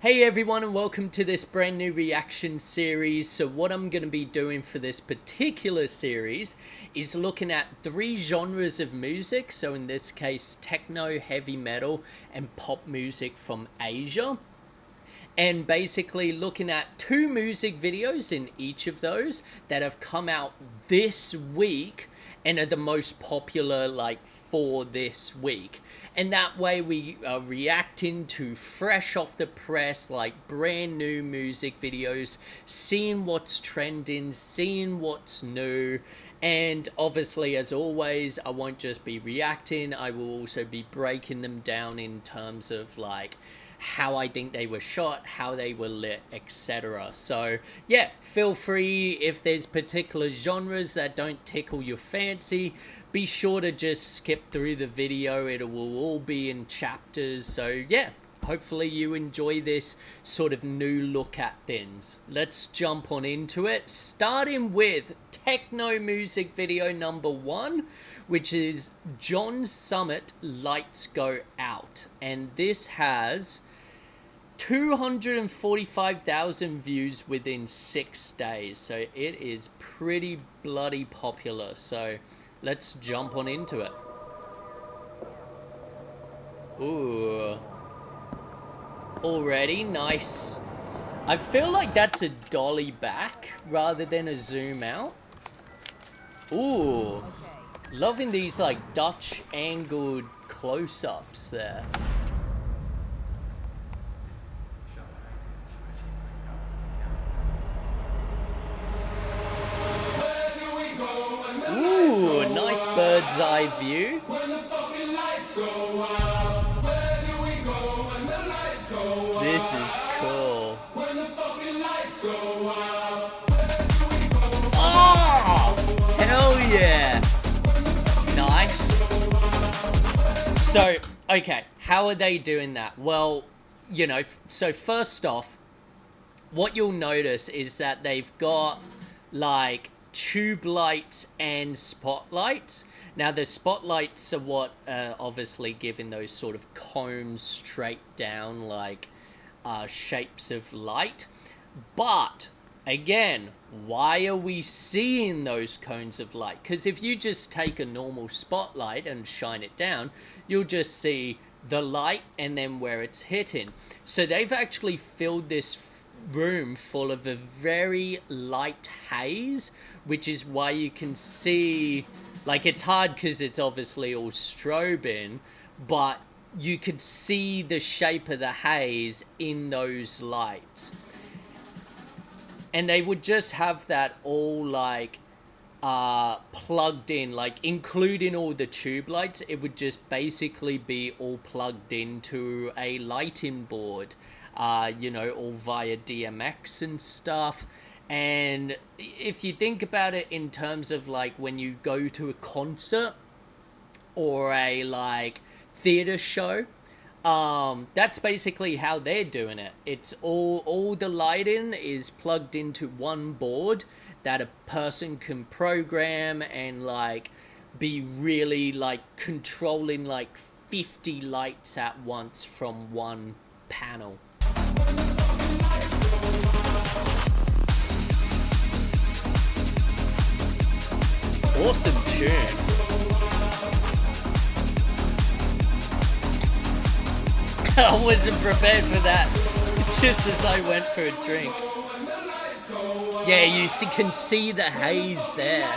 Hey everyone, and welcome to this brand new reaction series. So what I'm going to be doing for this particular series is looking at 3 genres of music. So in this case, techno, heavy metal, and pop music from Asia. And basically looking at 2 music videos in each of those that have come out this week and are the most popular for this week. And that way we are reacting to fresh off the press, brand new music videos, seeing what's trending, seeing what's new. And obviously, as always, I won't just be reacting, I will also be breaking them down in terms of how I think they were shot, how they were lit, etc. So yeah, feel free if there's particular genres that don't tickle your fancy, be sure to just skip through the video. It will all be in chapters. So yeah, hopefully you enjoy this sort of new look at things. Let's jump on into it, starting with techno music video number 1, which is John Summit, Lights Go Out. And this has 245,000 views within 6 days. So it is pretty bloody popular. So let's jump on into it. Ooh. Already nice. I feel like that's a dolly back rather than a zoom out. Ooh. Loving these Dutch angled close-ups there. Ooh, nice bird's eye view. This is cool. Oh, hell yeah. Nice. So, okay, how are they doing that? Well, you know, so first off, what you'll notice is that they've got tube lights and spotlights. Now the spotlights are what obviously giving those sort of cones straight down shapes of light. But again, why are we seeing those cones of light? Because if you just take a normal spotlight and shine it down, you'll just see the light and then where it's hitting. So they've actually filled this room full of a very light haze, which is why you can see, it's hard because it's obviously all strobing, but you could see the shape of the haze in those lights. And they would just have that all plugged in, including all the tube lights. It would just basically be all plugged into a lighting board, you know, all via DMX and stuff. And if you think about it in terms of when you go to a concert or a theater show, that's basically how they're doing it. It's all the lighting is plugged into one board that a person can program and be really controlling 50 lights at once from one panel. Awesome tune. I wasn't prepared for that. Just as I went for a drink. Yeah, you can see the haze there.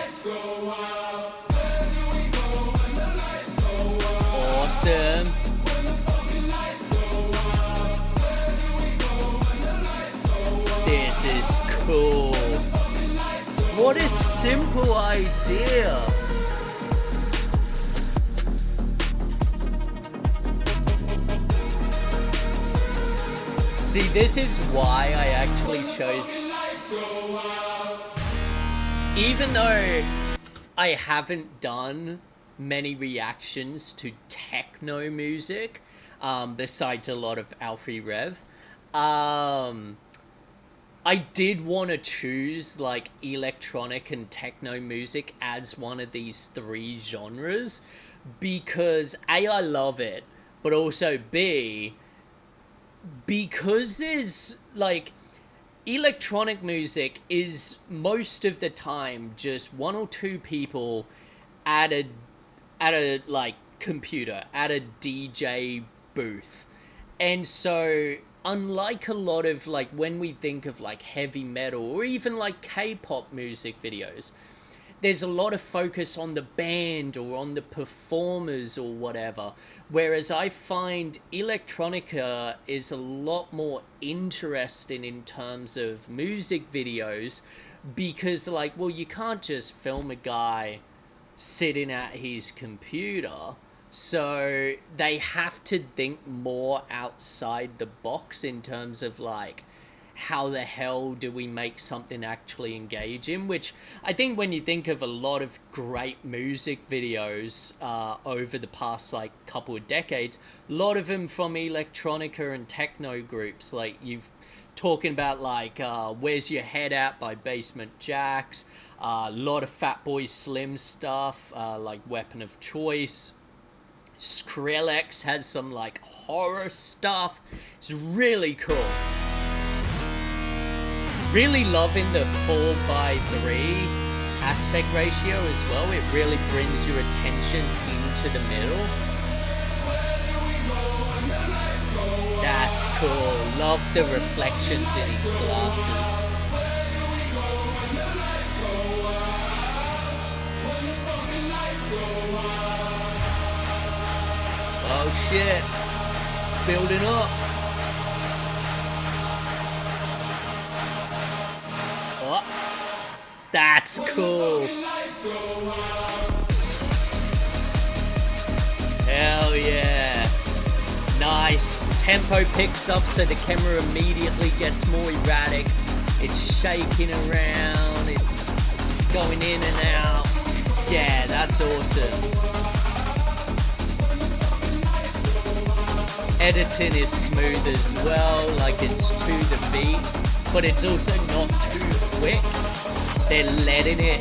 Awesome. This is cool. What a simple idea. See, this is why I actually chose, even though I haven't done many reactions to techno music, besides a lot of Alfie Rev, I did want to choose electronic and techno music as one of these 3 genres because A, I love it, but also B, because there's like electronic music is most of the time just one or two people at a like computer at a DJ booth. And so unlike a lot of like when we think of like heavy metal or even like K-pop music videos, there's a lot of focus on the band or on the performers or whatever. Whereas I find electronica is a lot more interesting in terms of music videos because, like, well, you can't just film a guy sitting at his computer. So they have to think more outside the box in terms of, like, how the hell do we make something actually engaging? Which I think when you think of a lot of great music videos over the past like couple of decades, a lot of them from electronica and techno groups, like you've talking about like Where's Your Head At by Basement Jaxx, a lot of Fatboy Slim stuff, like Weapon of Choice. Skrillex has some like horror stuff. It's really cool. Really loving the 4:3 aspect ratio as well. It really brings your attention into the middle. That's cool. Love the reflections in his glasses. Oh shit. It's building up. That's cool. Hell yeah. Nice. Tempo picks up so the camera immediately gets more erratic. It's shaking around. It's going in and out. Yeah, that's awesome. Editing is smooth as well. Like it's to the beat, but it's also not too quick. They're letting it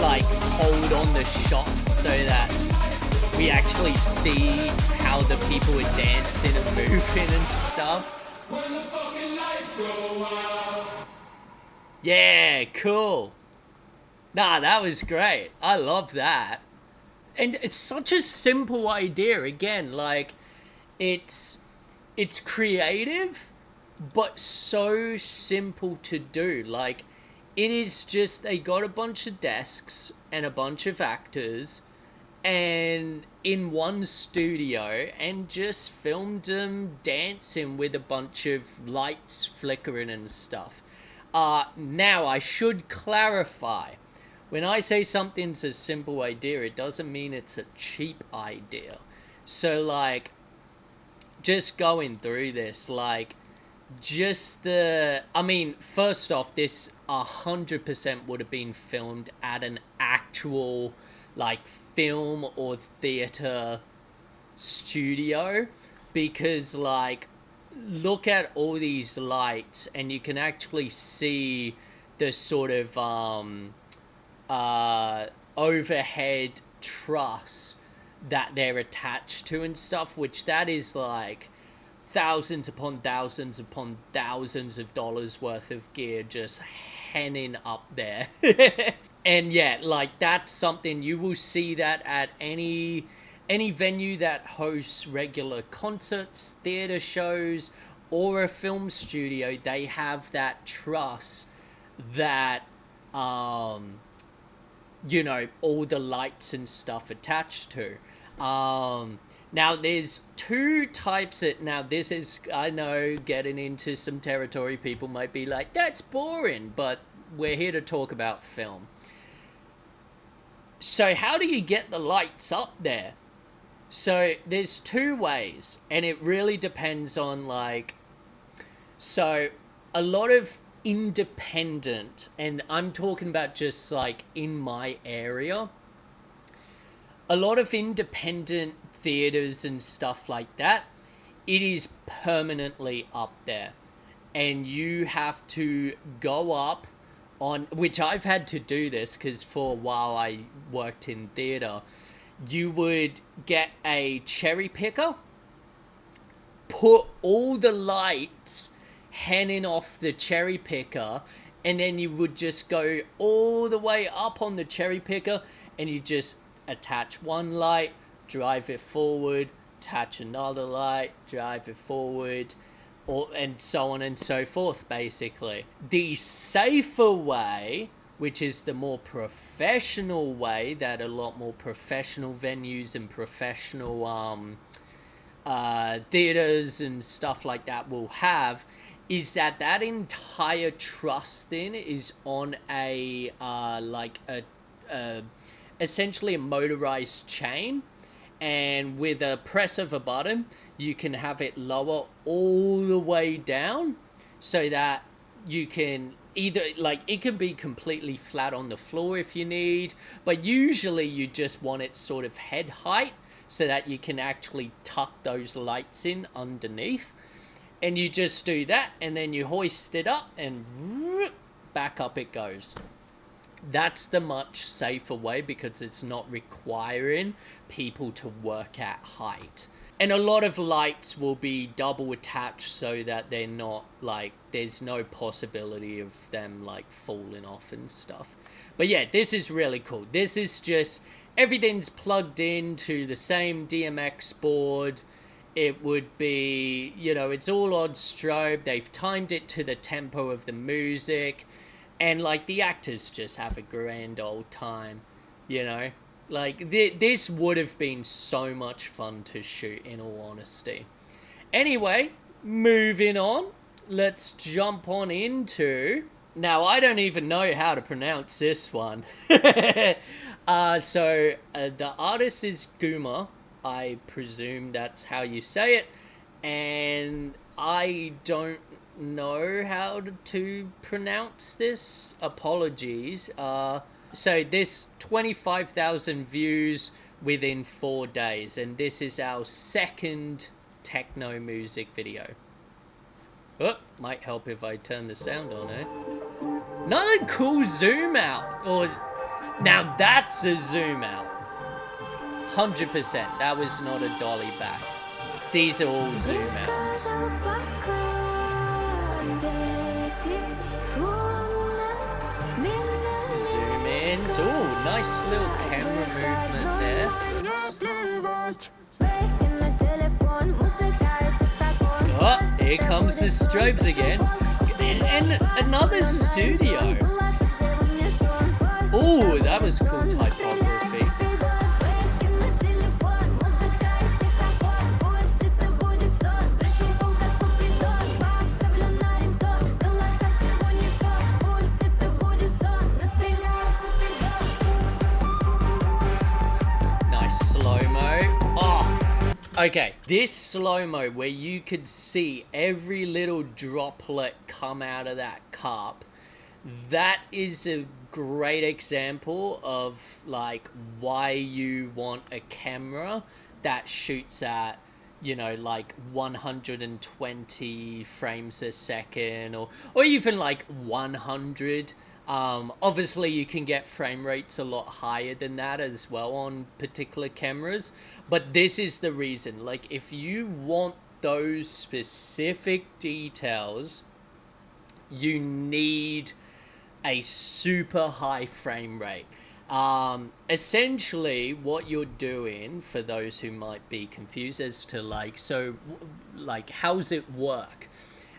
like hold on the shots so that we actually see how the people are dancing and moving and stuff. Yeah, cool. Nah, that was great. I love that. And it's such a simple idea. Again, like it's creative, but so simple to do. Like it is just, they got a bunch of desks and a bunch of actors and in one studio and just filmed them dancing with a bunch of lights flickering and stuff. Now, I should clarify, when I say something's a simple idea, it doesn't mean it's a cheap idea. So, like, just going through this, like, just the, I mean, first off, this 100% would have been filmed at an actual like film or theater studio, because like look at all these lights and you can actually see the sort of overhead truss that they're attached to and stuff, which that is like thousands upon thousands upon thousands of dollars worth of gear just hanging up there. And yeah, like that's something you will see that at any venue that hosts regular concerts, theater shows, or a film studio. They have that truss that you know, all the lights and stuff attached to. Now, there's two types of... Now, this is, I know, getting into some territory. People might be like, that's boring, but we're here to talk about film. So, how do you get the lights up there? So, there's two ways, and it really depends on, like... So, a lot of independent, and I'm talking about just, like, in my area... A lot of independent theaters and stuff like that, it is permanently up there. And you have to go up on, which I've had to do this because for a while I worked in theater. You would get a cherry picker put all the lights hanging off the cherry picker, and then you would just go all the way up on the cherry picker, and you just attach one light, drive it forward, attach another light, drive it forward, and so on and so forth, basically. The safer way, which is the more professional way that a lot more professional venues and professional theaters and stuff like that will have, is that entire truss then is on a essentially a motorized chain, and with a press of a button you can have it lower all the way down, so that you can either, like, it can be completely flat on the floor if you need, but usually you just want it sort of head height so that you can actually tuck those lights in underneath. And you just do that, and then you hoist it up, and back up it goes. That's the much safer way, because it's not requiring people to work at height. And a lot of lights will be double attached so that they're not, like, there's no possibility of them, like, falling off and stuff. But yeah, this is really cool. This is just, everything's plugged into the same DMX board. It would be, you know, it's all on strobe. They've timed it to the tempo of the music. And, like, the actors just have a grand old time, you know? Like, this would have been so much fun to shoot, in all honesty. Anyway, moving on. Let's jump on into... Now, I don't even know how to pronounce this one. The artist is GUMA. I presume that's how you say it. And I don't know how to pronounce this. Apologies. So this 25,000 views within 4 days, and this is our second techno music video. Oh, might help if I turn the sound on, eh? Another cool zoom out. Or now that's a zoom out. 100%. That was not a dolly back. These are all zoom outs. Zoom in. Oh, nice little camera movement there. Oh, here comes the strobes again. And another studio. Oh, that was cool typography. Okay, this slow-mo where you could see every little droplet come out of that cup, that is a great example of, like, why you want a camera that shoots at, you know, like 120 frames a second, or even like 100. Obviously you can get frame rates a lot higher than that as well on particular cameras, but this is the reason. Like, if you want those specific details, you need a super high frame rate. Essentially what you're doing, for those who might be confused as to how's it work?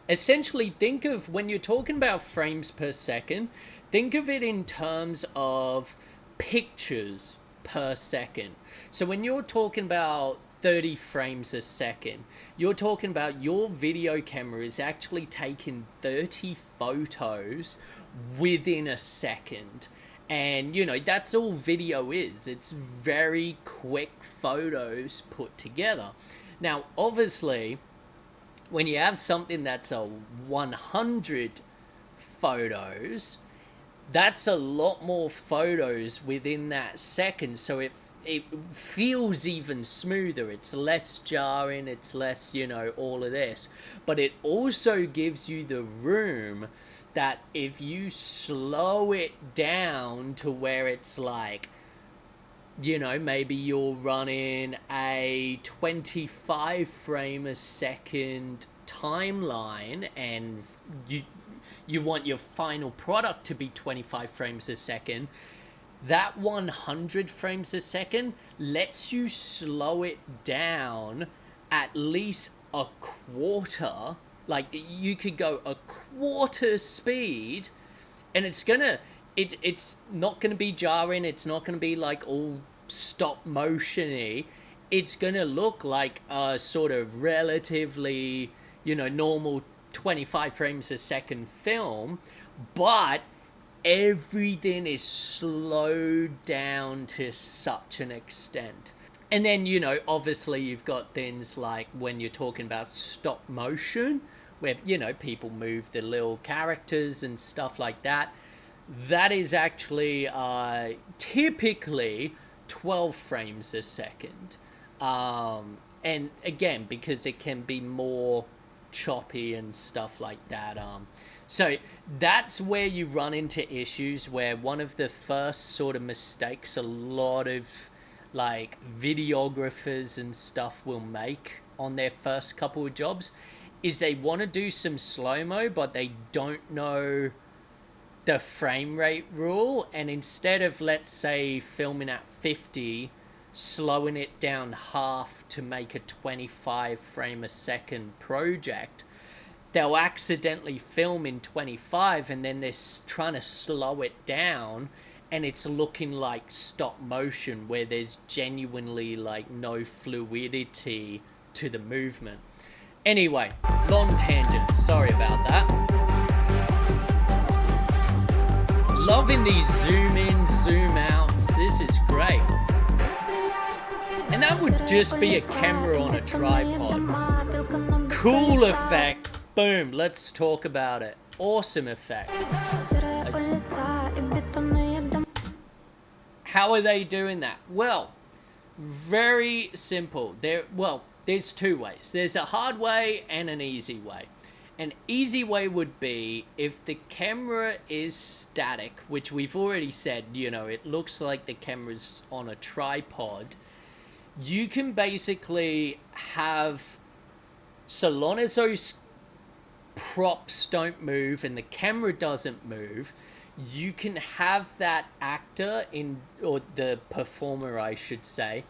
Essentially, think of, when you're talking about frames per second, think of it in terms of pictures per second. So when you're talking about 30 frames a second, you're talking about your video camera is actually taking 30 photos within a second. And, you know, that's all video is. It's very quick photos put together. Now, obviously, when you have something that's a 100 photos, that's a lot more photos within that second, so it feels even smoother. It's less jarring, it's less, you know, all of this. But it also gives you the room that if you slow it down to where it's like maybe you're running a 25 frame a second timeline, and you want your final product to be 25 frames a second. That 100 frames a second lets you slow it down at least a quarter. Like, you could go a quarter speed, and it's not gonna be jarring. It's not gonna be like all stop motion-y. It's gonna look like a sort of relatively, normal 25 frames a second film, but everything is slowed down to such an extent. And then, obviously you've got things like when you're talking about stop motion, where, people move the little characters and stuff like that. That is actually typically 12 frames a second. And again, because it can be more choppy and stuff like that. So that's where you run into issues, where one of the first sort of mistakes a lot of like videographers and stuff will make on their first couple of jobs is they want to do some slow-mo, but they don't know the frame rate rule, and instead of, let's say, filming at 50, slowing it down half to make a 25 frame a second project, they'll accidentally film in 25, and then they're trying to slow it down, and it's looking like stop motion where there's genuinely like no fluidity to the movement. Anyway, long tangent, sorry about that. Loving these zoom in, zoom outs, this is great. And that would just be a camera on a tripod. Cool effect, boom, let's talk about it. Awesome effect. How are they doing that? Well, very simple. There's two ways. There's a hard way and an easy way. An easy way would be if the camera is static, which we've already said, it looks like the camera's on a tripod. You can basically have, so long as those props don't move and the camera doesn't move, you can have that actor or the performer, I should say,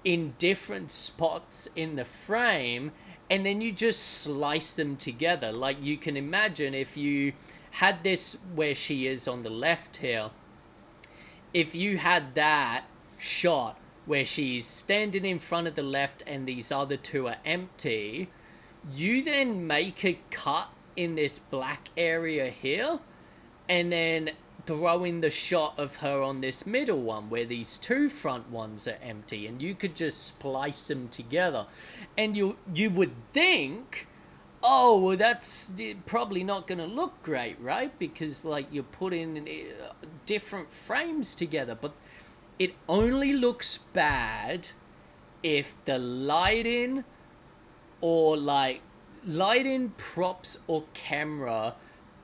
in different spots in the frame, and then you just slice them together. Like, you can imagine if you had this where she is on the left here, if you had that shot where she's standing in front of the left and these other two are empty, you then make a cut in this black area here, and then throw in the shot of her on this middle one where these two front ones are empty, and you could just splice them together. And you would think, oh, well, that's probably not going to look great, right? Because, like, you're putting different frames together. But it only looks bad if the lighting or, like, lighting, props, or camera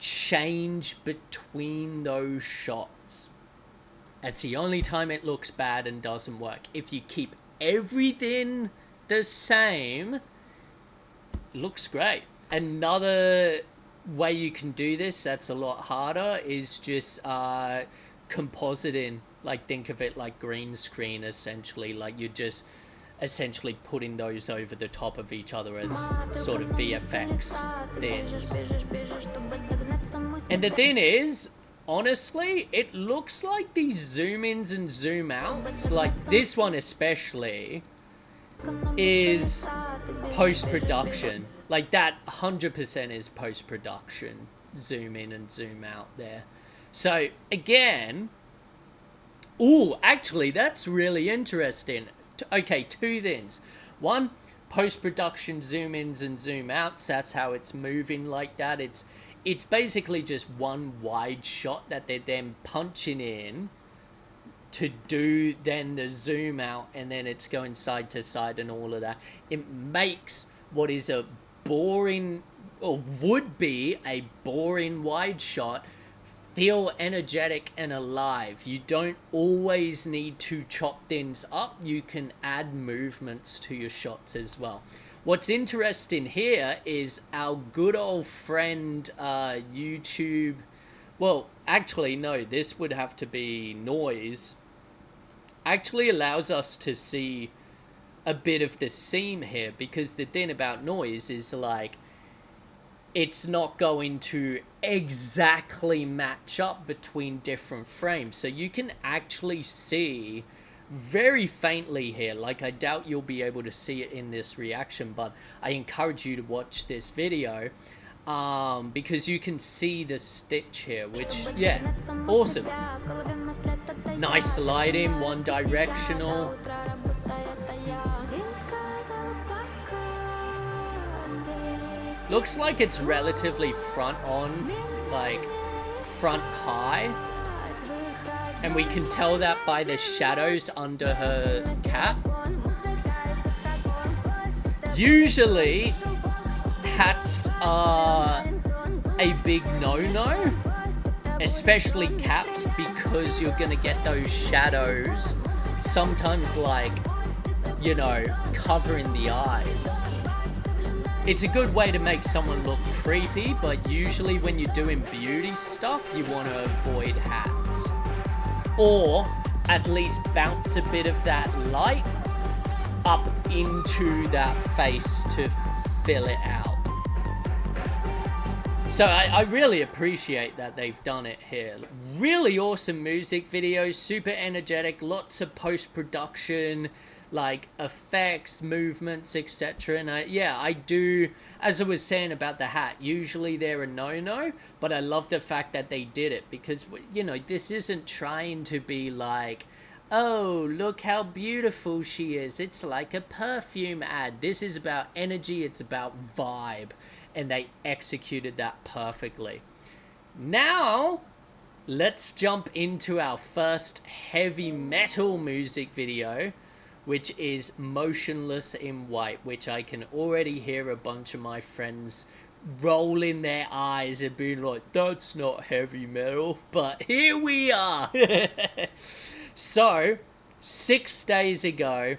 change between those shots. That's the only time it looks bad and doesn't work. If you keep everything the same, it looks great. Another way you can do this that's a lot harder is just compositing. Like, think of it like green screen, essentially. Like, you're just essentially putting those over the top of each other as sort of VFX things. And the thing is, honestly, it looks like these zoom ins and zoom outs, like this one especially, is post-production. Like, that 100% is post-production, zoom in and zoom out there. So again, actually that's really interesting. Okay, two things. One, post-production zoom-ins and zoom-outs, that's how it's moving like that. It's basically just one wide shot that they're then punching in to do then the zoom out, and then it's going side to side and all of that. It makes what is a boring, or would be a boring wide shot, feel energetic and alive. You don't always need to chop things up. You can add movements to your shots as well. What's interesting here is our good old friend YouTube. Well, actually, no, this would have to be noise. Actually allows us to see a bit of the seam here, because the thing about noise is like it's not going to exactly match up between different frames. So you can actually see very faintly here. Like, I doubt you'll be able to see it in this reaction, but I encourage you to watch this video because you can see the stitch here, which, yeah, awesome. Nice lighting, one directional. Looks like it's relatively front on, like front high. And we can tell that by the shadows under her cap. Usually, hats are a big no-no, especially caps, because you're gonna get those shadows, sometimes like, you know, covering the eyes. It's a good way to make someone look creepy, but usually when you're doing beauty stuff, you want to avoid hats. Or at least bounce a bit of that light up into that face to fill it out. So I really appreciate that they've done it here. Really awesome music videos, super energetic, lots of post-production, like effects, movements, etc. And yeah, I do, as I was saying about the hat, usually they're a no-no, but I love the fact that they did it, because, you know, this isn't trying to be like, oh, look how beautiful she is, it's like a perfume ad. This is about energy, it's about vibe, and they executed that perfectly. Now, let's jump into our first heavy metal music video, which is Motionless in White, which I can already hear a bunch of my friends rolling their eyes and being like, that's not heavy metal, but here we are. So, 6 days ago,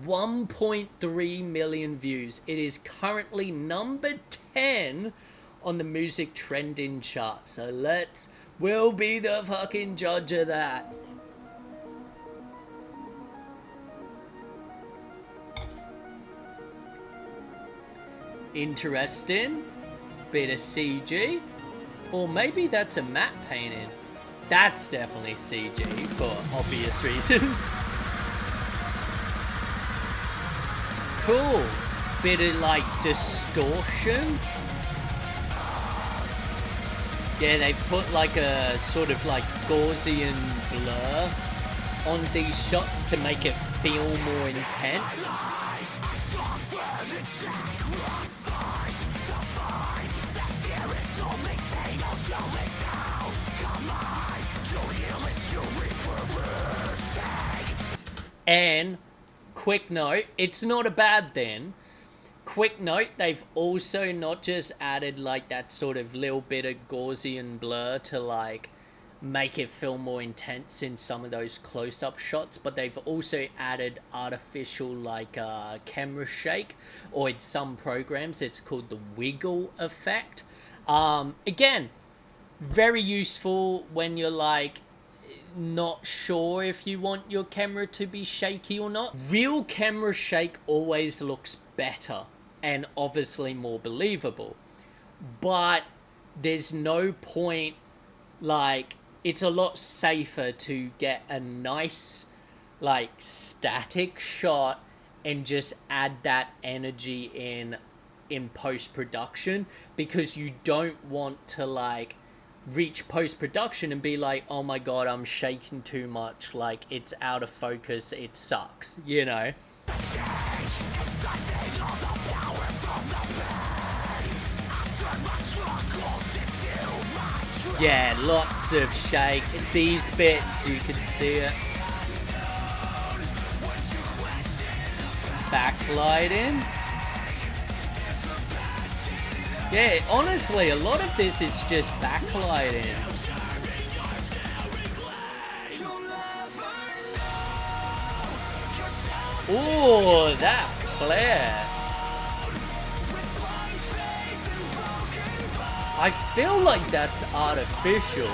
1.3 million views. It is currently number 10 on the music trending chart. So we'll be the fucking judge of that. Interesting. Bit of CG. Or maybe that's a matte painting. That's definitely CG for obvious reasons. Cool. Bit of like distortion. Yeah, they put like a sort of like Gaussian blur on these shots to make it feel more intense. And quick note, it's not a bad thing. Quick note, they've also not just added like that sort of little bit of Gaussian blur to like make it feel more intense in some of those close-up shots, but they've also added artificial like camera shake, or in some programs it's called the wiggle effect. Again, very useful when you're like not sure if you want your camera to be shaky or not. Real camera shake always looks better and obviously more believable, but there's no point, like it's a lot safer to get a nice like static shot and just add that energy in post-production, because you don't want to like reach post-production and be like, oh my god, I'm shaking too much, like it's out of focus, it sucks, you know. Yeah, lots of shake. These bits, you can see it. Backlighting. Yeah, honestly, a lot of this is just backlighting. Ooh, that flare. I feel like that's artificial.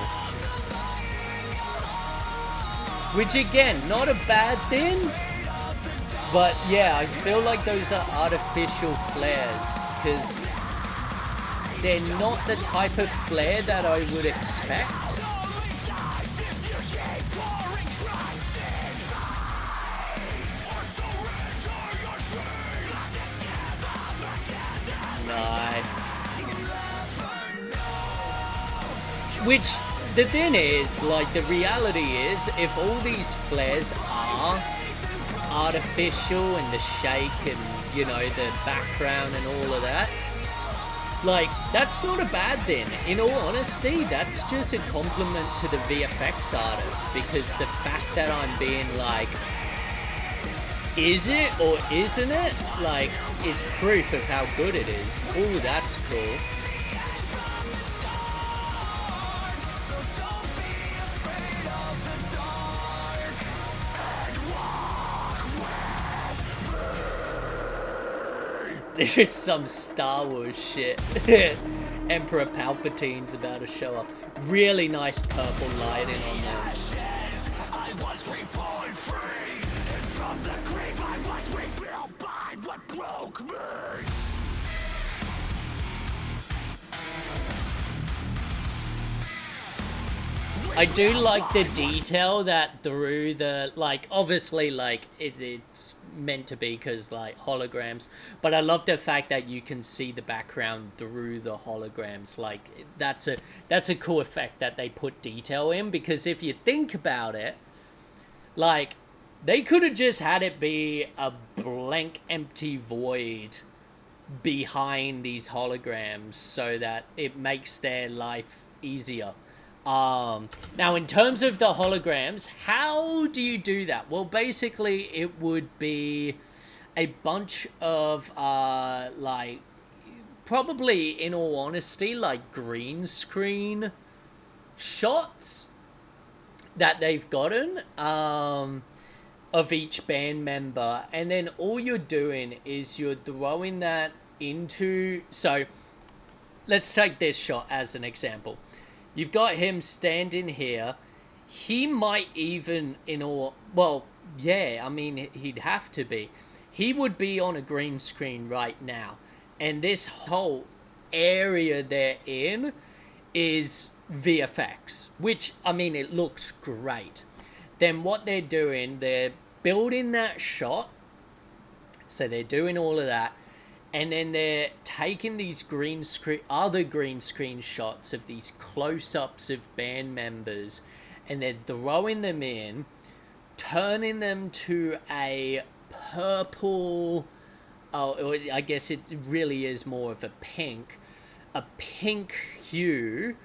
Which again, not a bad thing. But yeah, I feel like those are artificial flares. Because they're not the type of flare that I would expect. Nice. Which, the thing is, like, the reality is, if all these flares are artificial and the shake and, you know, the background and all of that, like, that's not a bad thing. In all honesty, that's just a compliment to the VFX artist, because the fact that I'm being like, is it or isn't it, like, is proof of how good it is. Oh, that's cool. This is some Star Wars shit. Emperor Palpatine's about to show up. Really nice purple lighting on that. I was reborn free, and from the grave I was rebuilt by what broke me. I do like the detail that through the, like, obviously, like, it's meant to be because, like, holograms, but I love the fact that you can see the background through the holograms. Like, that's a cool effect that they put detail in, because if you think about it, like, they could have just had it be a blank empty void behind these holograms so that it makes their life easier. Now, in terms of the holograms, how do you do that? Well, basically, it would be a bunch of, like, probably, in all honesty, like, green screen shots that they've gotten, of each band member. And then all you're doing is you're throwing that into... So, let's take this shot as an example. You've got him standing here. He might even, well, yeah, I mean, he'd have to be. He would be on a green screen right now. And this whole area they're in is VFX, which, I mean, it looks great. Then what they're doing, they're building that shot. So they're doing all of that. And then they're taking these other green screen shots of these close-ups of band members, and they're throwing them in, turning them to a purple, I guess it really is more of a pink hue,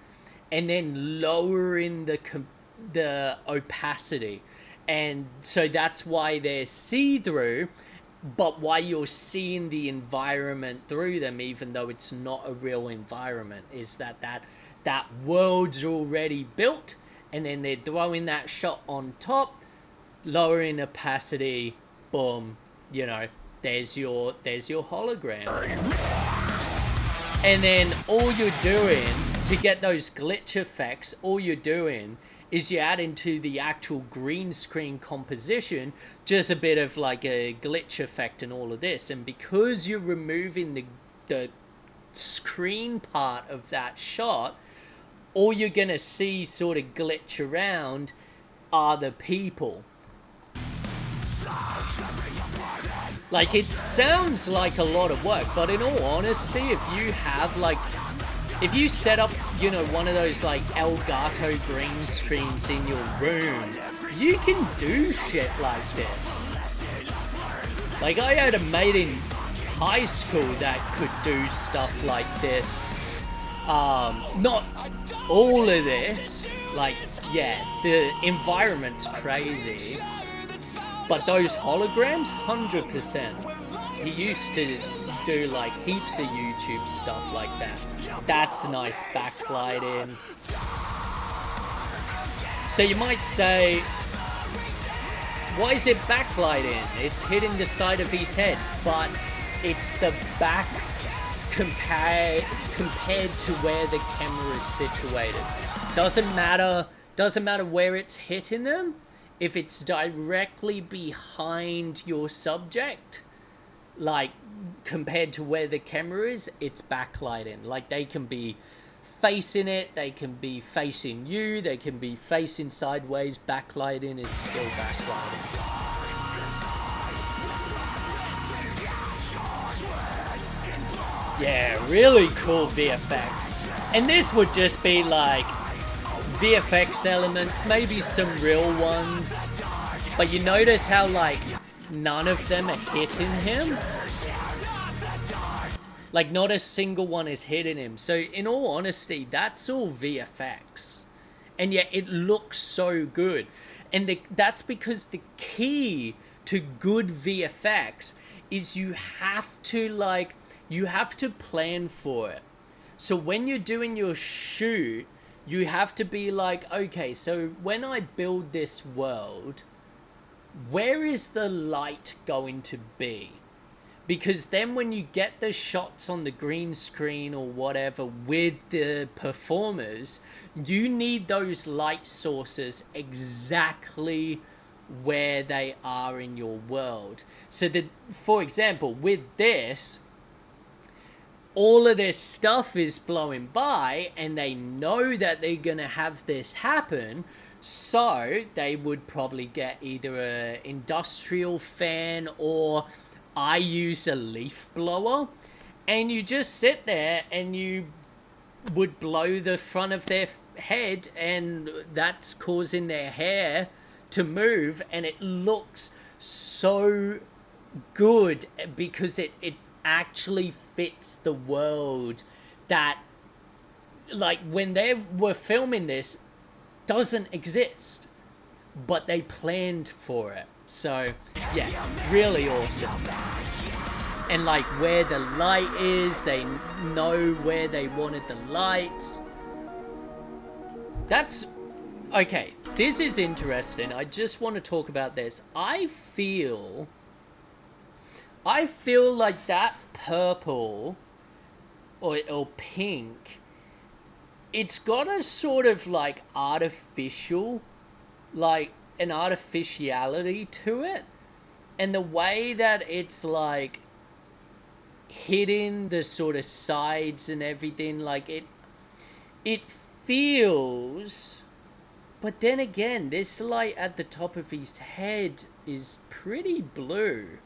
and then lowering the opacity. And so that's why they're see-through, but why you're seeing the environment through them, even though it's not a real environment, is that world's already built, and then they're throwing that shot on top, lowering opacity, boom, you know, there's your hologram. And then all you're doing to get those glitch effects, all you're doing is you add into the actual green screen composition just a bit of like a glitch effect and all of this. And because you're removing the screen part of that shot, all you're gonna see sort of glitch around are the people. Like, it sounds like a lot of work, but in all honesty, if you set up, you know, one of those, like, Elgato green screens in your room, you can do shit like this. Like, I had a mate in high school that could do stuff like this. Not all of this. Like, yeah, the environment's crazy. But those holograms, 100%. He used to do like heaps of YouTube stuff like that. That's nice backlighting. So you might say, why is it backlighting? It's hitting the side of his head, but it's the back compared to where the camera is situated. Doesn't matter where it's hitting them. If it's directly behind your subject, like compared to where the camera is, it's backlighting. Like they can be facing it, they can be facing you, they can be facing sideways. Backlighting is still backlighting. Yeah, really cool VFX. And this would just be like VFX elements, maybe some real ones. But you notice how like none of them are hitting him? Like, not a single one is hitting him. So, in all honesty, that's all VFX. And yet, it looks so good. And that's because the key to good VFX is you have to plan for it. So, when you're doing your shoot, you have to be like, okay, so when I build this world, where is the light going to be? Because then when you get the shots on the green screen or whatever with the performers, you need those light sources exactly where they are in your world. So that, for example, with this, all of this stuff is blowing by and they know that they're going to have this happen. So they would probably get either an industrial fan, or I use a leaf blower, and you just sit there and you would blow the front of their head, and that's causing their hair to move, and it looks so good because it actually fits the world that, like, when they were filming this, doesn't exist, but they planned for it. So yeah, really awesome. And like where the light is, they know where they wanted the lights. That's okay. This is interesting. I just want to talk about this. I feel like that purple or pink, it's got a sort of like artificial, like an artificiality to it, and the way that it's like hitting the sort of sides and everything, like it feels, but then again, this light at the top of his head is pretty blue.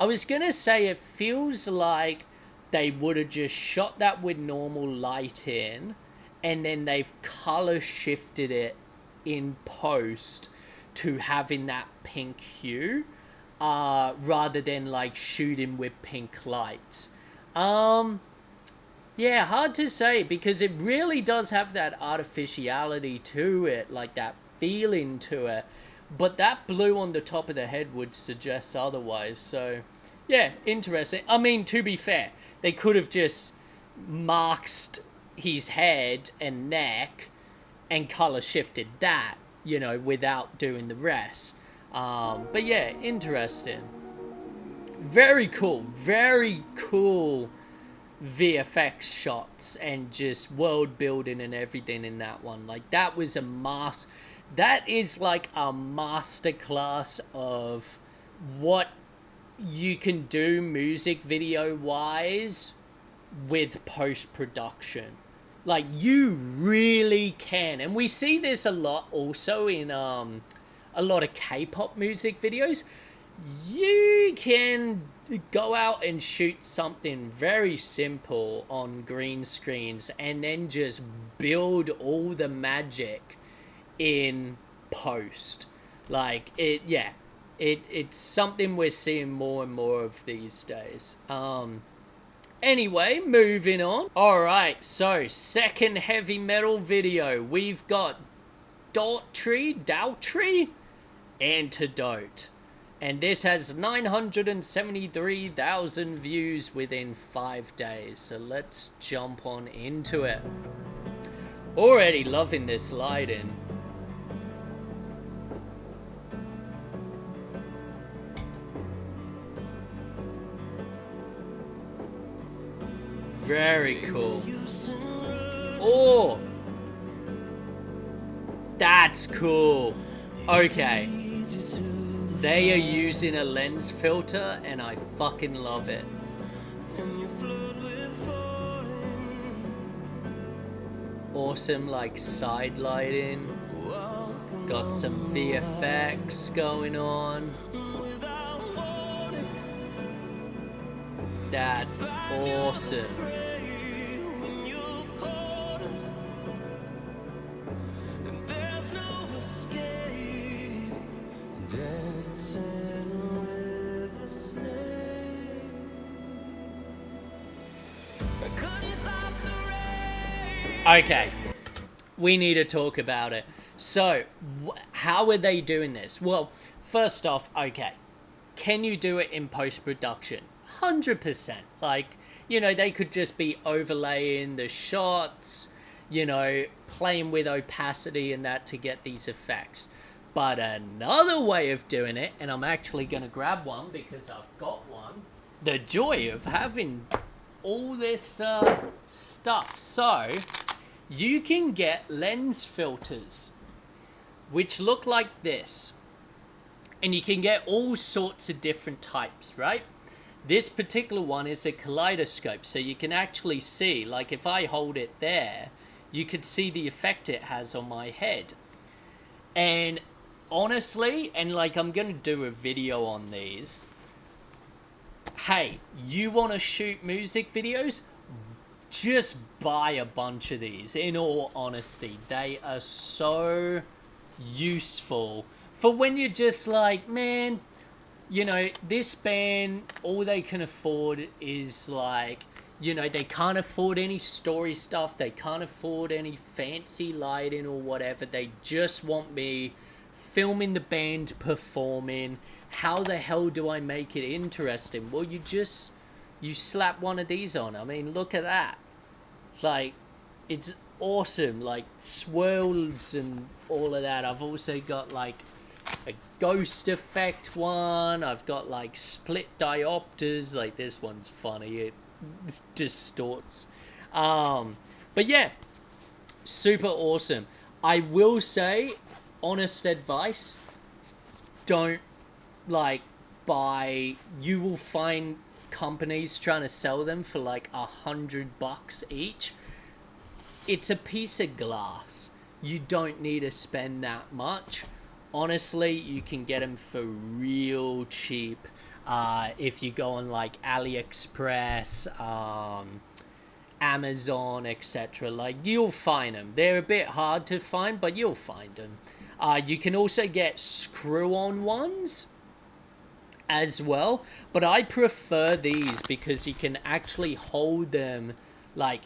I was gonna say it feels like they would have just shot that with normal light in, and then they've color shifted it in post to having that pink hue, rather than like shooting with pink lights. Yeah, hard to say, because it really does have that artificiality to it, like that feeling to it, but that blue on the top of the head would suggest otherwise. So yeah, interesting. I mean, to be fair, they could have just masked his head and neck and color shifted that, you know, without doing the rest. But yeah, interesting. Very cool VFX shots and just world building and everything in that one. Like, that was that is like a masterclass of what you can do music video wise with post-production. Like, you really can. And we see this a lot also in a lot of K-pop music videos. You can go out and shoot something very simple on green screens and then just build all the magic in post. Like, it's something we're seeing more and more of these days. Anyway, moving on. Alright, so second heavy metal video. We've got Daughtry, ANTIDOTE. And this has 973,000 views within 5 days. So let's jump on into it. Already loving this lighting. Very cool. Oh, that's cool. Okay. They are using a lens filter and I fucking love it. Awesome, like side lighting. Got some VFX going on. That's awesome. Okay, we need to talk about it. So, how are they doing this? Well, first off, okay, can you do it in post-production? 100%. Like, you know, they could just be overlaying the shots, you know, playing with opacity and that to get these effects. But another way of doing it, and I'm actually going to grab one because I've got one, the joy of having all this stuff. So, you can get lens filters, which look like this. And you can get all sorts of different types, right? This particular one is a kaleidoscope, so you can actually see, like if I hold it there, you could see the effect it has on my head. And honestly, and like I'm going to do a video on these, hey, you want to shoot music videos? Just buy a bunch of these, in all honesty. They are so useful for when you're just like, man, you know, this band, all they can afford is like, you know, they can't afford any story stuff. They can't afford any fancy lighting or whatever. They just want me filming the band performing. How the hell do I make it interesting? Well, you slap one of these on. I mean, look at that. Like, it's awesome. Like, swirls and all of that. I've also got, like, a ghost effect one. I've got, like, split diopters. Like, this one's funny. It distorts. But, yeah. Super awesome. I will say, honest advice, don't, like, buy... You will find companies trying to sell them for like $100 each. It's a piece of glass. You don't need to spend that much. Honestly, you can get them for real cheap if you go on like AliExpress, Amazon, etc. Like, you'll find them. They're a bit hard to find, but you'll find them. You can also get screw-on ones as well, but I prefer these because you can actually hold them like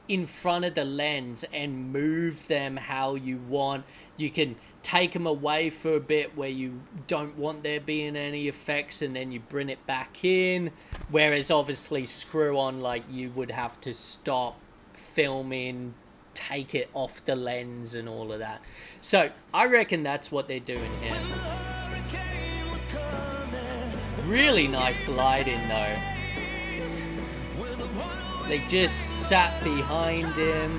in front of the lens and move them how you want. You can take them away for a bit where you don't want there being any effects, and then you bring it back in, whereas obviously screw on, like, you would have to stop filming, take it off the lens and all of that. So I reckon that's what they're doing here. Really nice lighting though. They just sat behind him,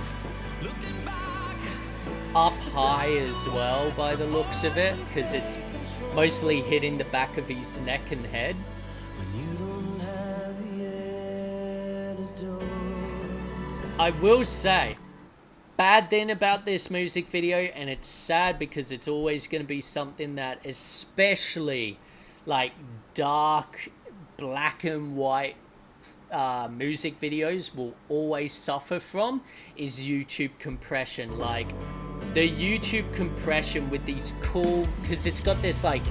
up high as well by the looks of it, because it's mostly hitting the back of his neck and head. I will say, bad thing about this music video, and it's sad because it's always going to be something that especially like dark black and white music videos will always suffer from, is YouTube compression. Like, the YouTube compression with these cool, because it's got this like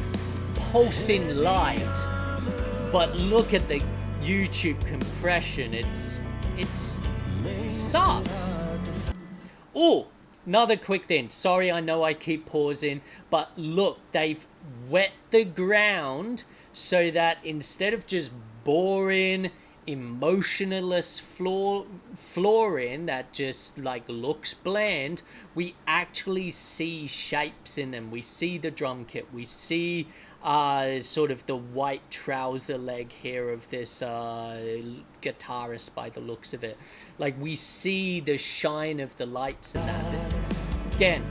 pulsing light, but look at the YouTube compression. It sucks. Oh, Another quick thing. Sorry, I know I keep pausing, but look, they've wet the ground so that instead of just boring, emotionless flooring that just like looks bland, we actually see shapes in them. We see the drum kit. We see sort of the white trouser leg here of this guitarist by the looks of it. Like, we see the shine of the lights and that. Again,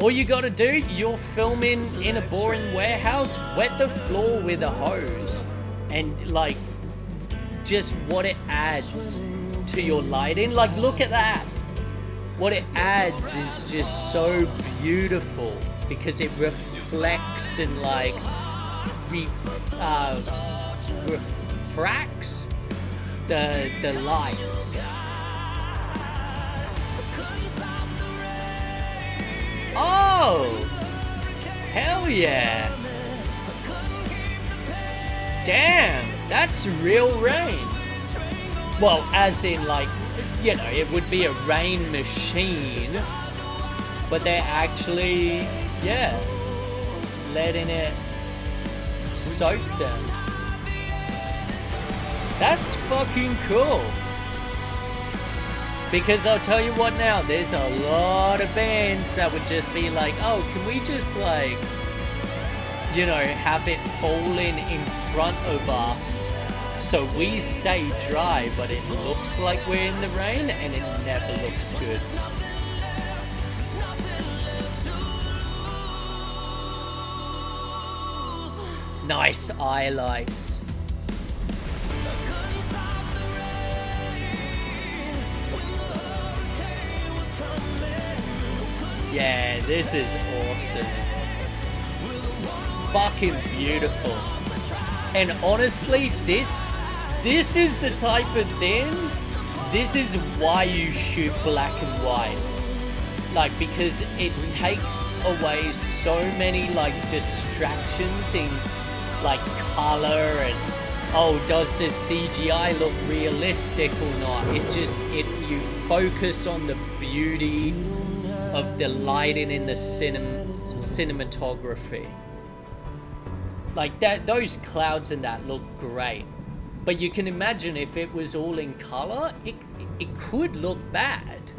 all you gotta do, you're filming in a boring warehouse, wet the floor with a hose, and like, just what it adds to your lighting. Like, look at that. What it adds is just so beautiful because it reflects and like refracts the lights. Oh, hell yeah. Damn, that's real rain. Well, as in like, you know, it would be a rain machine, but they're actually, yeah, letting it soak them. That's fucking cool. Because I'll tell you what now, there's a lot of bands that would just be like, oh, can we just like, you know, have it falling in front of us so we stay dry, but it looks like we're in the rain, and it never looks good. Nice eye lights. Yeah, this is awesome. Fucking beautiful. And honestly, this is the type of thing, this is why you shoot black and white. Like, because it takes away so many like distractions in like color and, oh, does this CGI look realistic or not? You focus on the beauty of the lighting in the cinematography. Like that, those clouds and that look great. But you can imagine if it was all in color, it could look bad.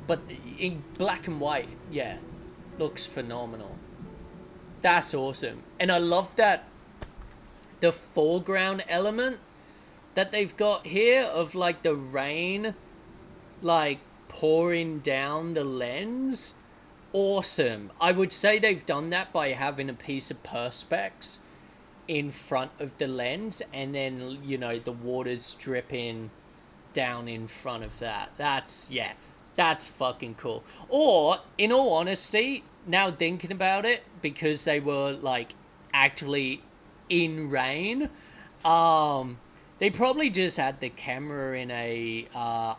But in black and white, yeah, looks phenomenal. That's awesome. And I love that the foreground element that they've got here of like the rain like pouring down the lens. Awesome. I would say they've done that by having a piece of perspex in front of the lens, and then, you know, the water's dripping down in front of that. That's fucking cool. Or, in all honesty, now thinking about it, because they were like actually in rain, they probably just had the camera in a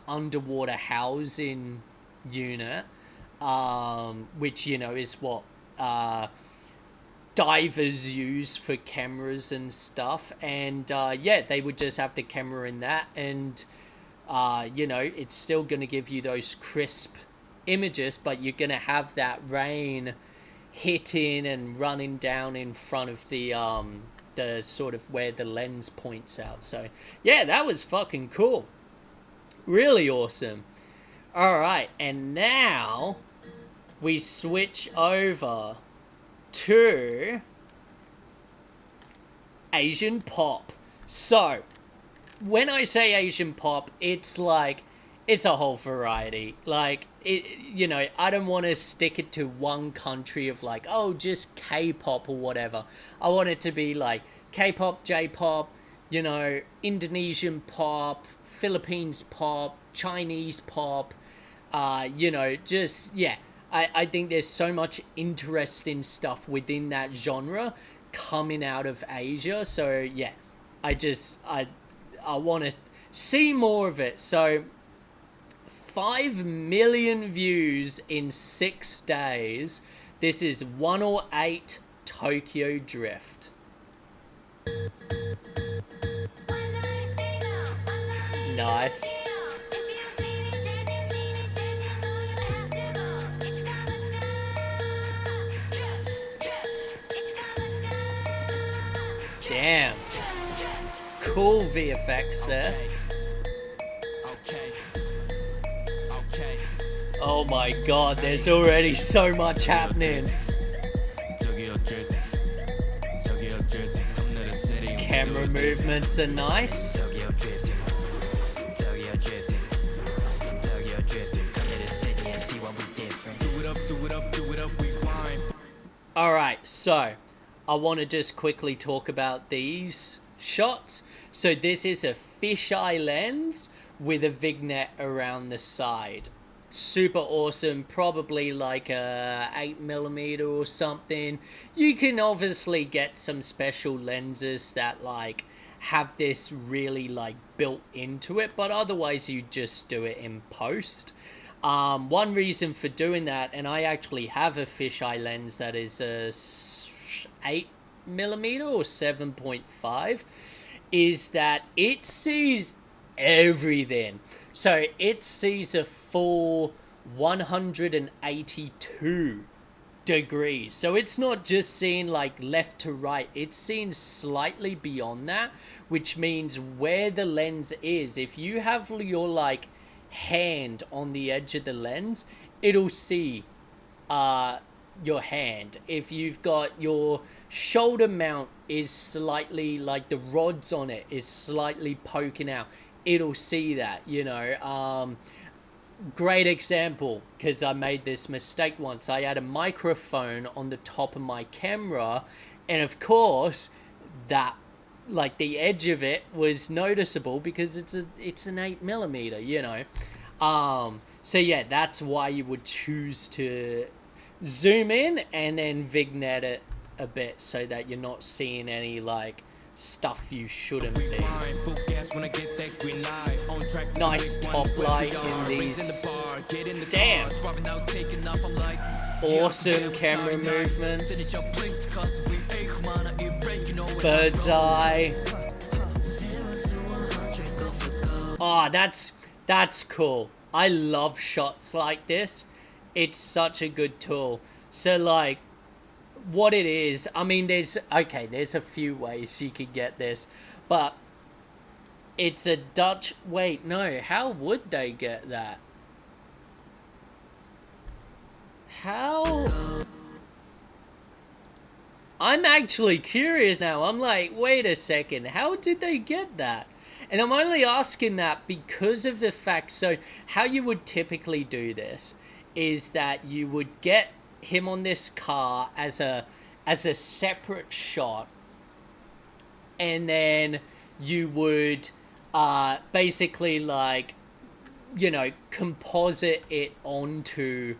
underwater housing unit, which, you know, is what divers use for cameras and stuff. And yeah, they would just have the camera in that, and you know, it's still going to give you those crisp images, but you're going to have that rain hitting and running down in front of the sort of where the lens points out. So yeah, that was fucking cool. Really awesome. All right, and now we switch over to Asian pop. So when I say Asian pop, it's like, it's a whole variety. Like, it, you know, I don't want to stick it to one country of like, oh, just K-pop or whatever. I want it to be like K-pop, J-pop, you know, Indonesian pop, Philippines pop, Chinese pop, you know, just, yeah. I think there's so much interesting stuff within that genre coming out of Asia. So yeah, I want to see more of it. So 5 million views in 6 days. This is 108 Tokyo Drift. Nice. Damn. Cool VFX there. Oh my god, there's already so much happening. Camera movements are nice. Alright, so I want to just quickly talk about these shots. So this is a fisheye lens with a vignette around the side. Super awesome, probably like a 8mm or something. You can obviously get some special lenses that like have this really like built into it, but otherwise you just do it in post. One reason for doing that, and I actually have a fisheye lens that is a 8mm or 7.5, is that it sees everything. So it sees a full 182 degrees. So it's not just seeing like left to right, it's seeing slightly beyond that, which means where the lens is, if you have your like hand on the edge of the lens, it'll see your hand. If you've got your shoulder mount is slightly like the rods on it is slightly poking out, it'll see that, you know. Great example, because I made this mistake once. I had a microphone on the top of my camera, and of course that like the edge of it was noticeable because it's an 8mm, you know. So yeah, that's why you would choose to zoom in and then vignette it a bit so that you're not seeing any like stuff you shouldn't be. Nice top light in these. Damn. Awesome camera movements. Bird's eye. Oh, that's cool. I love shots like this. It's such a good tool. So like what it is, I mean, there's a few ways you could get this, but it's a Dutch, wait, no, how would they get that? How? I'm actually curious now. I'm like, wait a second, how did they get that? And I'm only asking that because of the fact, so how you would typically do this is that you would get him on this car as a separate shot, and then you would basically like, you know, composite it onto,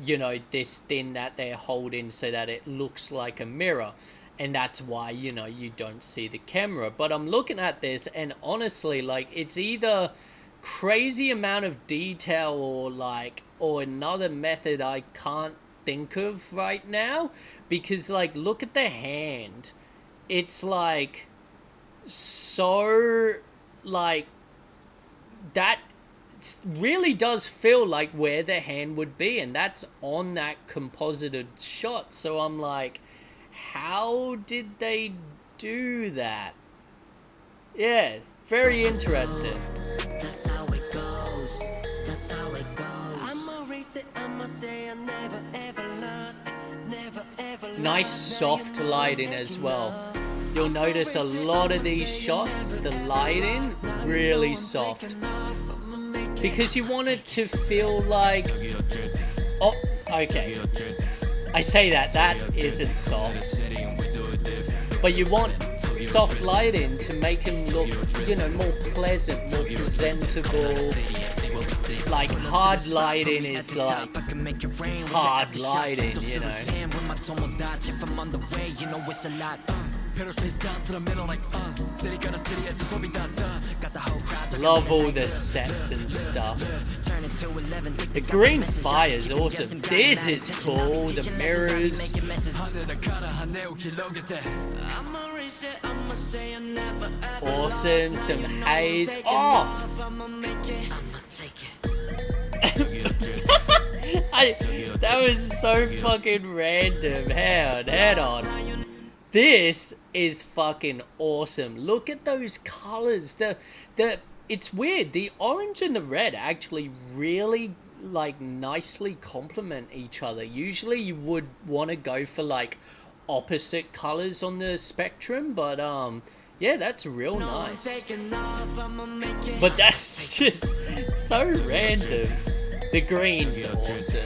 you know, this thing that they're holding so that it looks like a mirror, and that's why, you know, you don't see the camera. But I'm looking at this, and honestly, like, it's either crazy amount of detail or another method I can't think of right now, because like look at the hand, it's like so like that really does feel like where the hand would be, and that's on that composited shot. So I'm like, how did they do that? Yeah, very interesting. That's how it goes. That's how it goes. Nice soft lighting as well. You'll notice a lot of these shots, the lighting really soft, because you want it to feel like, oh, okay, I say that isn't soft, but you want soft lighting to make them look, you know, more pleasant, more presentable. Like hard lighting is like hard lighting, you know. Love all the sets and stuff. The green fire is awesome. This is cool. The mirrors. Awesome. Some haze. Oh! That was so fucking random. Head on. This is fucking awesome. Look at those colors. It's weird. The orange and the red actually really like nicely complement each other. Usually you would want to go for like opposite colors on the spectrum, but yeah, that's real nice. But that's just so random. The green's awesome.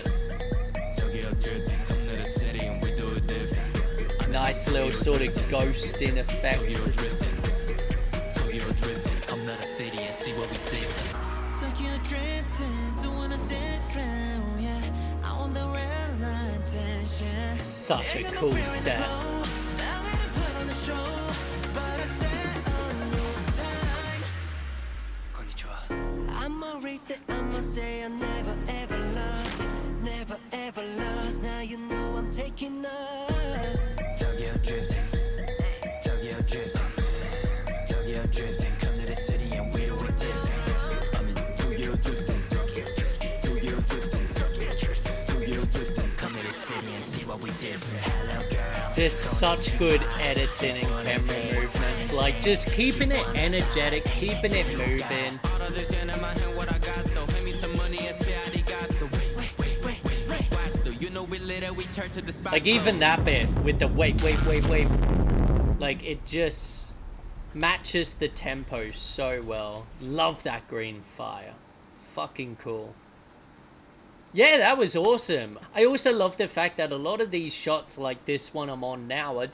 Nice little sort of ghosting effect. Such a cool set. I'ma say I never ever lost. Now you know I'm taking off. Tokyo drifting, come to the city and we do it different. I'm in Tokyo drifting, come to the city and see what we different. Hello girl. There's such good editing and camera movements, like just keeping it energetic, keeping it moving. Like even that bit with the wait, like it just matches the tempo so well. Love that green fire. Fucking cool. Yeah, that was awesome. I also love the fact that a lot of these shots, like this one I'm on now, are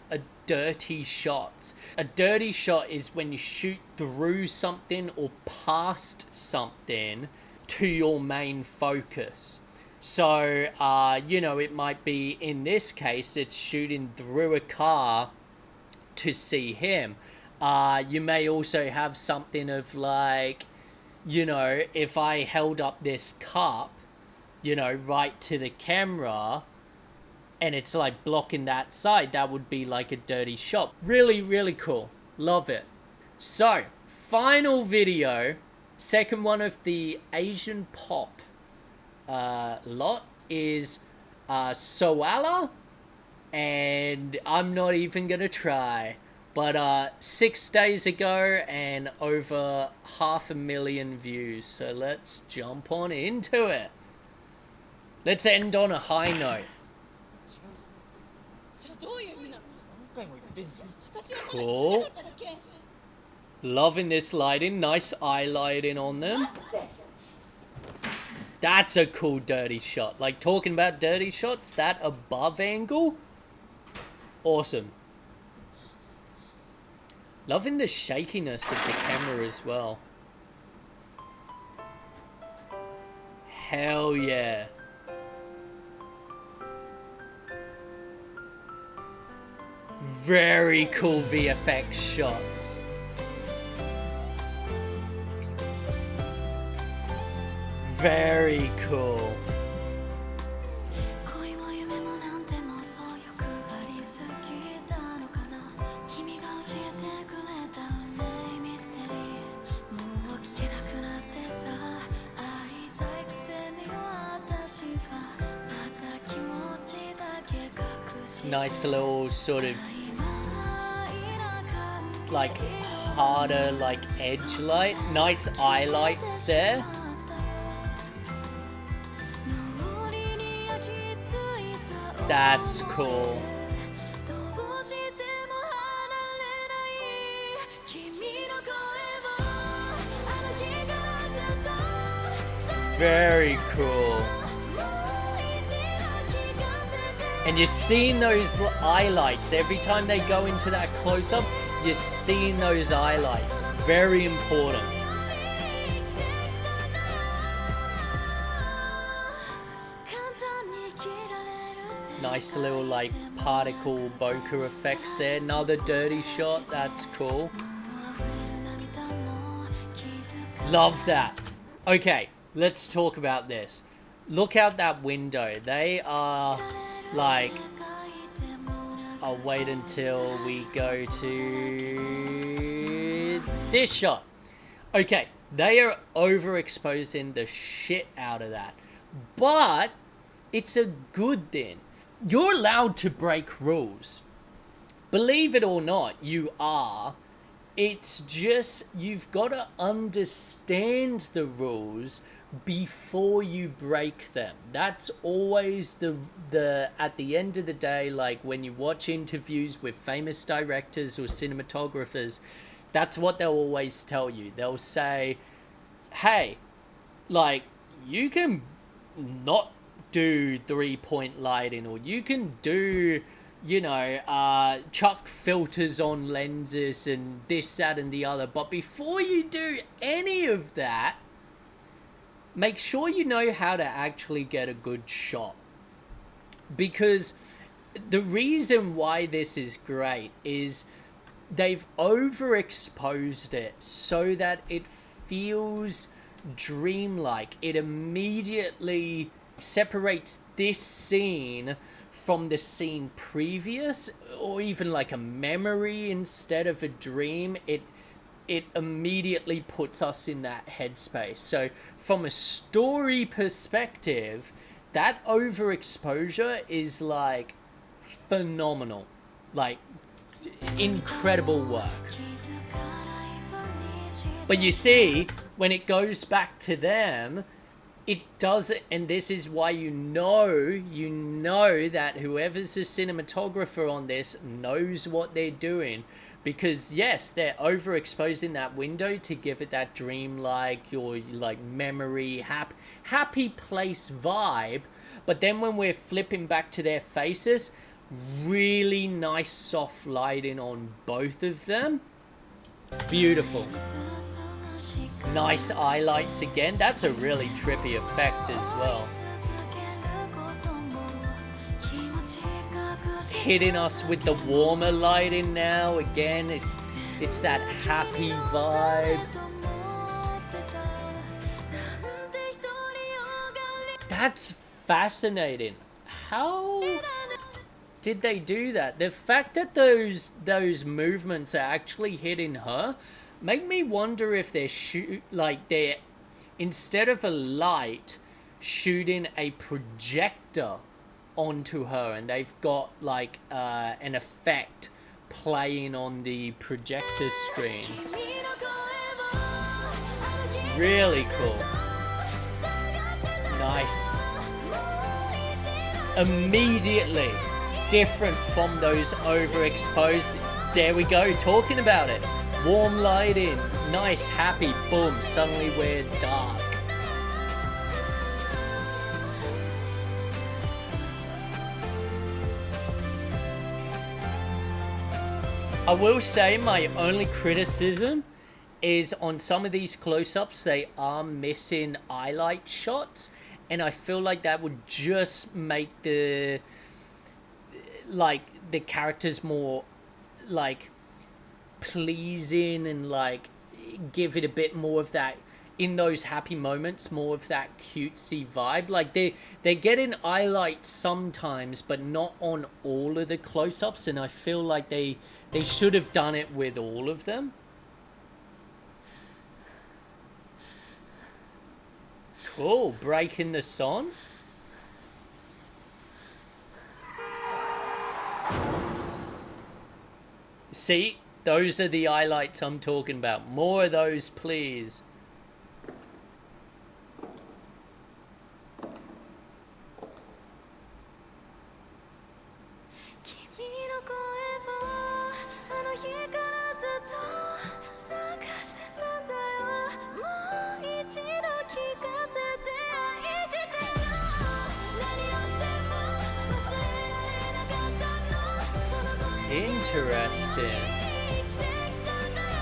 dirty shots. A dirty shot is when you shoot through something or past something to your main focus. So, you know, it might be, in this case, it's shooting through a car to see him. You may also have something of like, you know, if I held up this cup, you know, right to the camera, and it's like blocking that side, that would be like a dirty shot. Really, really cool. Love it. So, final video, second one of the Asian pop lot is Soala, and I'm not even gonna try, but 6 days ago and over 500,000 views, so let's jump on into it. Let's end on a high note. Cool. Loving this lighting, nice eye lighting on them. That's a cool dirty shot. Like, talking about dirty shots, that above angle, awesome. Loving the shakiness of the camera as well. Hell yeah. Very cool VFX shots. Very cool. Nice little sort of like harder like edge light. Nice eye lights there. That's cool. Very cool. And you're seeing those eye lights every time they go into that close-up. You're seeing those eye lights. Very important. Nice little like particle bokeh effects there. Another dirty shot. That's cool. Love that. Okay, let's talk about this. Look out that window. They are like... I'll wait until we go to this shot. Okay, they are overexposing the shit out of that. But it's a good thing. You're allowed to break rules. Believe it or not, you are. It's just you've got to understand the rules before you break them. That's always the at the end of the day, like when you watch interviews with famous directors or cinematographers, that's what they'll always tell you. They'll say, hey, like, you can not do 3-point lighting, or you can do, you know, chuck filters on lenses and this, that, and the other. But before you do any of that, make sure you know how to actually get a good shot. Because the reason why this is great is they've overexposed it so that it feels dreamlike. It immediately separates this scene from the scene previous, or even like a memory instead of a dream. It immediately puts us in that headspace. So from a story perspective, that overexposure is like phenomenal, like incredible work. But you see, when it goes back to them, it does, and this is why you know that whoever's the cinematographer on this knows what they're doing. Because yes, they're overexposing that window to give it that dreamlike or like memory, happy place vibe. But then when we're flipping back to their faces, really nice soft lighting on both of them. Beautiful. Nice eye lights again. That's a really trippy effect as well. Hitting us with the warmer lighting now. Again, it's that happy vibe. That's fascinating. How did they do that? The fact that those movements are actually hitting her make me wonder if they're instead of a light, shooting a projector onto her, and they've got like an effect playing on the projector screen. Really cool. Nice. Immediately different from those overexposed. There we go, talking about it. Warm lighting, nice, happy, boom, suddenly we're dark. I will say my only criticism is on some of these close-ups, they are missing highlight shots, and I feel like that would just make the characters more like pleasing and like give it a bit more of that, in those happy moments, more of that cutesy vibe. Like they're getting highlights sometimes, but not on all of the close-ups, and I feel like they should have done it with all of them. Cool, breaking the song. See, those are the highlights I'm talking about. More of those, please. Interesting.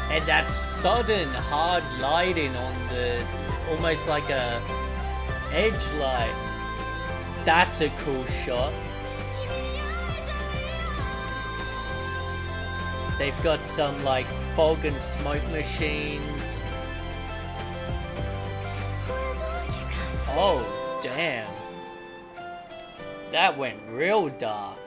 And that sudden hard lighting on the, almost like a edge light. That's a cool shot. They've got some like fog and smoke machines. Oh, damn. That went real dark.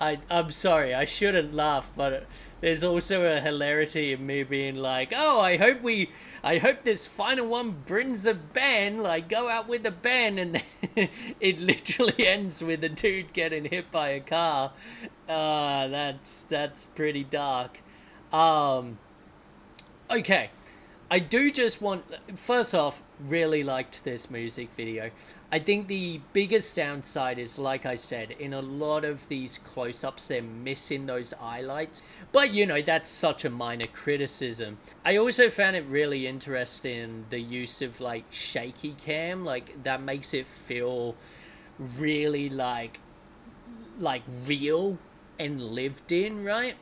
I'm sorry, I shouldn't laugh, but there's also a hilarity in me being like, oh, I hope this final one brings a bang, like go out with a bang, and then it literally ends with a dude getting hit by a car. That's pretty dark. Um, okay. I do just want, first off, really liked this music video. I think the biggest downside is, like I said, in a lot of these close-ups, they're missing those highlights. But, you know, that's such a minor criticism. I also found it really interesting, the use of, like, shaky cam. Like, that makes it feel really, like real and lived in, right?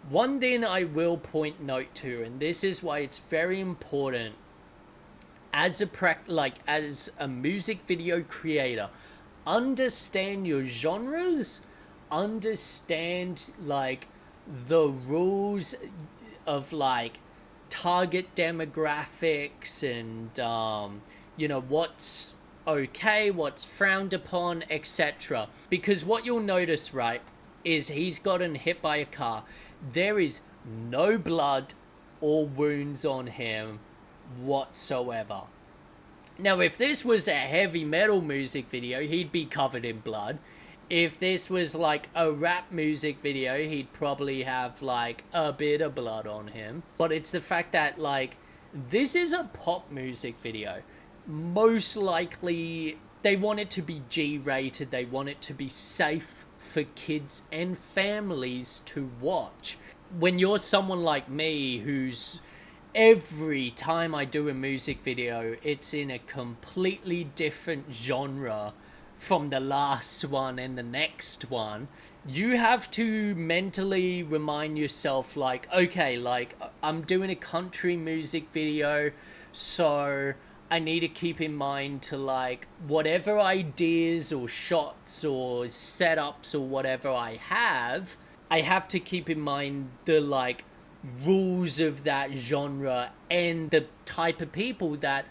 One thing I will point note to, and this is why it's very important as a music video creator, understand your genres, understand like the rules of like target demographics and you know, what's okay, what's frowned upon, etc. Because what you'll notice, right, is he's gotten hit by a car. There is no blood or wounds on him whatsoever. Now, if this was a heavy metal music video, he'd be covered in blood. If this was like a rap music video, he'd probably have like a bit of blood on him. But it's the fact that like this is a pop music video. Most likely they want it to be G-rated. They want it to be safe for kids and families to watch. When you're someone like me who's every time I do a music video, it's in a completely different genre from the last one and the next one, you have to mentally remind yourself like, okay, like I'm doing a country music video, so I need to keep in mind to like whatever ideas or shots or setups or whatever I have to keep in mind the like rules of that genre and the type of people that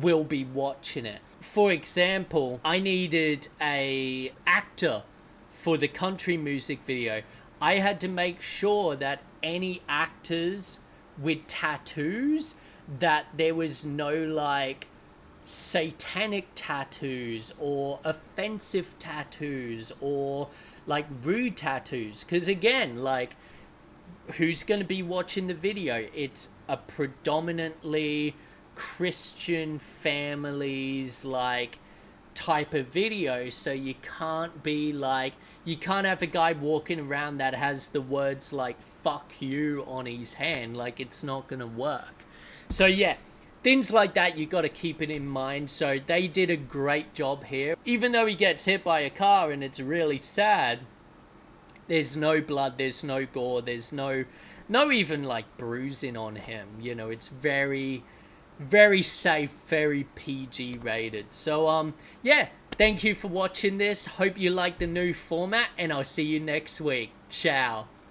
will be watching it. For example, I needed a actor for the country music video. I had to make sure that any actors with tattoos, that there was no like satanic tattoos or offensive tattoos or like rude tattoos, because again, like who's going to be watching the video? It's a predominantly Christian families like type of video, so you can't be like, you can't have a guy walking around that has the words like fuck you on his hand. Like it's not gonna work. So yeah, things like that you got to keep it in mind. So they did a great job here. Even though he gets hit by a car and it's really sad, there's no blood, there's no gore, there's no even like bruising on him. You know, it's very, very safe, very PG rated. So yeah, thank you for watching this. Hope you like the new format, and I'll see you next week. Ciao.